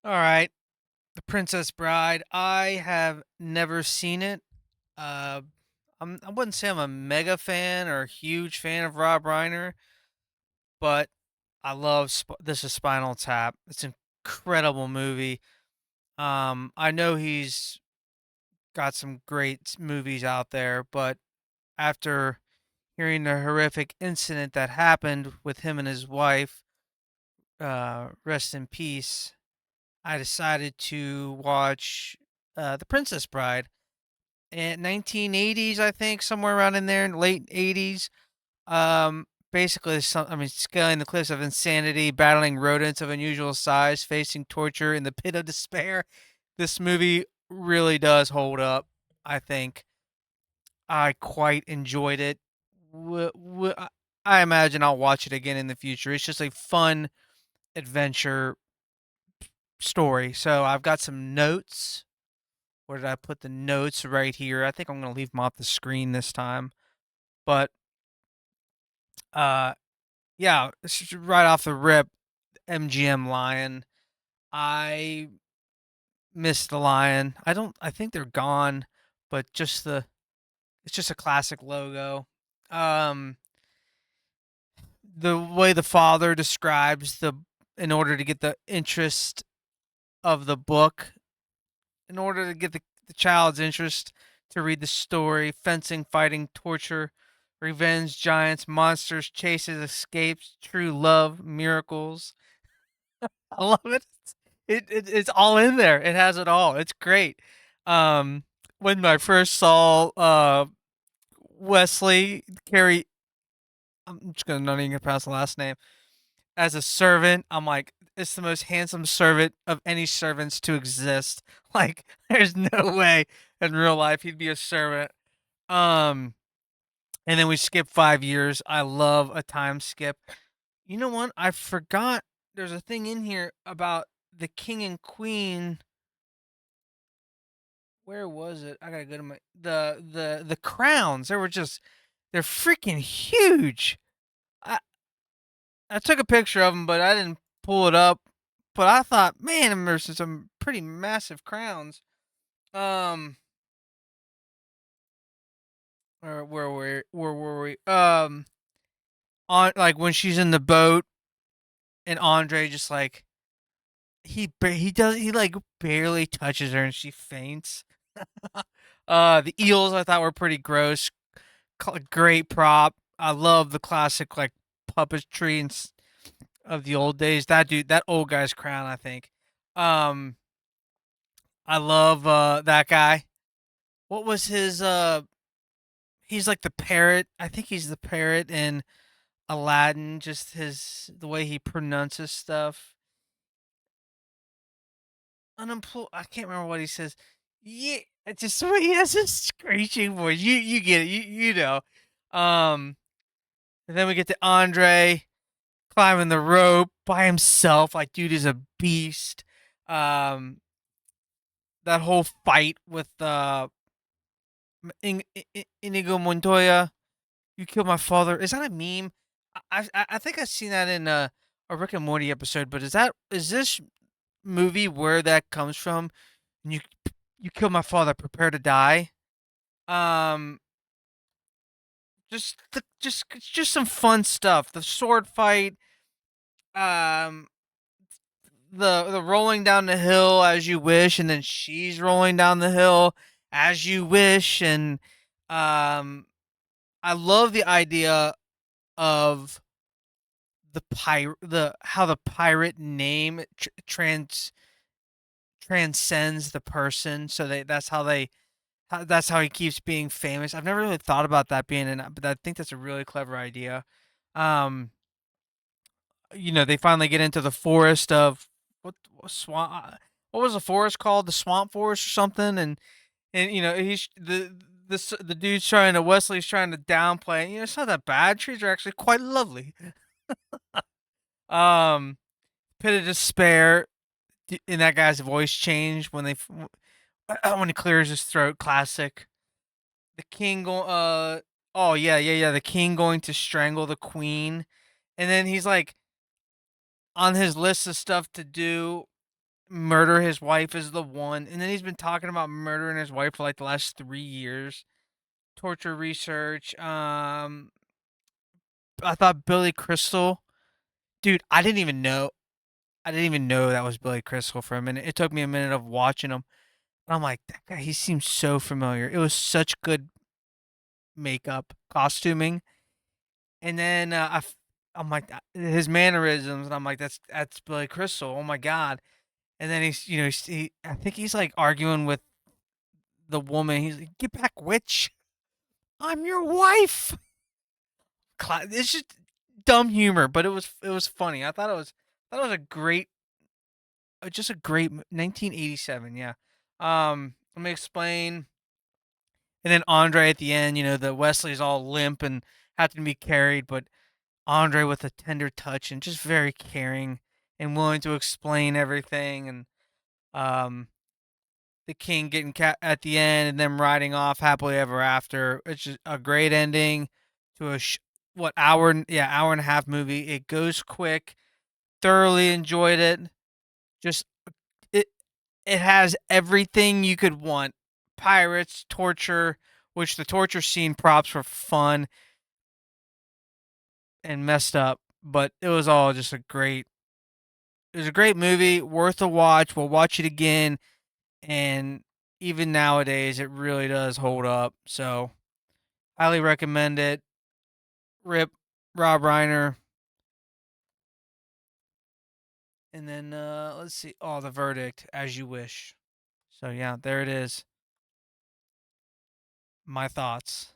All right, The Princess Bride. I have never seen it. Uh, I wouldn't say I'm a mega fan or a huge fan of Rob Reiner, but I love This is Spinal Tap. It's an incredible movie. I know he's got some great movies out there, but after hearing the horrific incident that happened with him and his wife, rest in peace, I decided to watch The Princess Bride. In 1980s, I think, somewhere around in there, in late 80s. Basically, scaling the cliffs of insanity, battling rodents of unusual size, facing torture in the pit of despair. This movie really does hold up, I think. I quite enjoyed it. I imagine I'll watch it again in the future. It's just a fun adventure story. So I've got some notes. Where did I put the notes? Right here. I think I'm going to leave them off the screen this time. But uh yeah, right off the rip, MGM Lion. I miss the Lion. I think they're gone, but it's just a classic logo. Um the way the father describes the in order to get the interest of the book, in order to get the child's interest to read the story, fencing, fighting, torture, revenge, giants, monsters, chases, escapes, true love, miracles. I love it. It's all in there. It has it all. It's great. Um, when I first saw Wesley Carey, I'm just gonna not even gonna pronounce the last name as a servant. I'm like, it's the most handsome servant of any servants to exist. Like, there's no way in real life he'd be a servant. Um, and then we skip 5 years. I love a time skip. You know what? I forgot. There's a thing in here about the king and queen. Where was it? I gotta go to my the crowns. They're freaking huge. I I took a picture of them, but I didn't pull it up. But I thought, man, there's some pretty massive crowns. Um, or where were we? On like when she's in the boat and Andre just like he like barely touches her and she faints. The eels I thought were pretty gross. Great prop. I love the classic like puppetry of the old days. That dude, that old guy's crown, I think. Um, I love that guy. What was his he's like the parrot. I think he's the parrot in Aladdin, just his the way he pronounces stuff. Unemployed. I can't remember what he says. Yeah, it's just the way he has a screeching voice. You get it. You know. Um, and then we get to Andre climbing the rope by himself. Like, dude is a beast. Um, that whole fight with Inigo Montoya. You killed my father. Is that a meme? I think I've seen that in a Rick and Morty episode. But is this movie where that comes from? And you killed my father. Prepare to die. Um, just some fun stuff. The sword fight. Um, the rolling down the hill as you wish, and then she's rolling down the hill as you wish, and um, I love the idea of the how the pirate name transcends the person, so that's how he keeps being famous. I've never really thought about that being in, but I think that's a really clever idea. Um, they finally get into the forest of what swamp? What was the forest called? The swamp forest or something? And he's the dude's trying to Wesley's trying to downplay. It's not that bad. Trees are actually quite lovely. Um, Pit of Despair. And that guy's voice changed when he clears his throat. Classic. The king go. Oh yeah. The king going to strangle the queen, and then he's like on his list of stuff to do. murder his wife is the one, and then he's been talking about murdering his wife for like the last 3 years. Torture research. I thought Billy Crystal, dude. I didn't even know that was Billy Crystal for a minute. It took me a minute of watching him, and I'm like, that guy. He seems so familiar. It was such good makeup, costuming, and then I'm like his mannerisms, and I'm like, that's Billy Crystal. Oh my god! And then I think he's like arguing with the woman. He's like, "Get back, witch! I'm your wife." It's just dumb humor, but it was funny. I thought it was a great, just a great 1987. Yeah. Let me explain. And then Andre at the end, the Wesley's all limp and having to be carried, but Andre with a tender touch and just very caring and willing to explain everything. And um, the king getting at the end and them riding off happily ever after. It's just a great ending to what hour and a half movie. It goes quick. Thoroughly enjoyed it. Just it it has everything you could want. Pirates, torture, which the torture scene props were fun and messed up, but it was all just it was a great movie, worth a watch. We'll watch it again, and even nowadays it really does hold up. So highly recommend it. Rip Rob Reiner. And then let's see. Oh, The Verdict, As You Wish. So yeah, there it is. My thoughts.